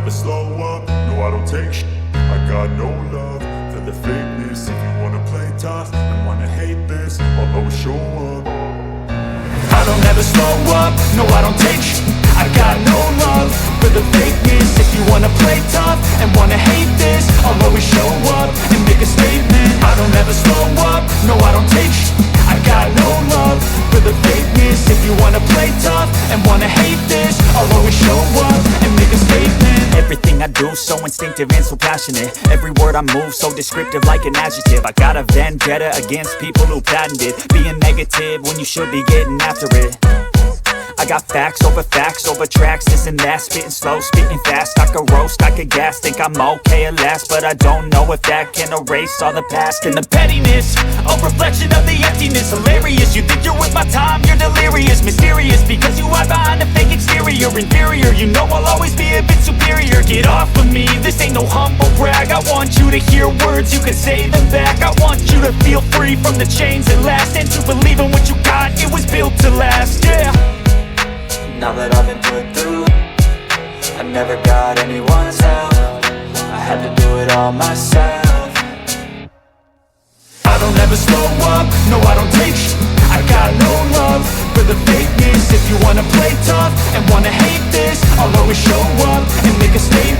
never slow up, no I don't take shit. I got no love for the fakeness. If you wanna play tough and wanna hate this, I'll always show up. I don't ever slow up, no I don't take shit. I got no love for the fakeness. If you wanna play tough and wanna hate this, I'll always show up and make a statement. I don't ever slow up, no I don't take shit. I got no love for the fakeness. If you wanna play tough and wanna hate this, I'll always show up and make a statement. Everything I do so instinctive and so passionate. Every word I move so descriptive like an adjective. I got a vendetta against people who patented being negative when you should be getting after it. I got facts over tracks, this and that. Spitting slow, spitting fast. I could roast, I could gas. Think I'm okay at last, but I don't know if that can erase all the past. And the pettiness, a reflection of the emptiness. Hilarious, you think you're worth my time, you're delirious. Mysterious, because you hide behind a fake exterior. Inferior, you know I'll always be a bit superior. Get off of me, this ain't no humble brag. I want you to hear words, you can say them back. I want you to feel free from the chains that last, and to believe in what you got, it was built to last, yeah. Now that I've been put through, I never got anyone's help. I had to do it all myself. I don't ever slow up, no I don't take shit. I got no love for the fakeness. If you wanna play tough and wanna hate this, I'll always show up and make a statement.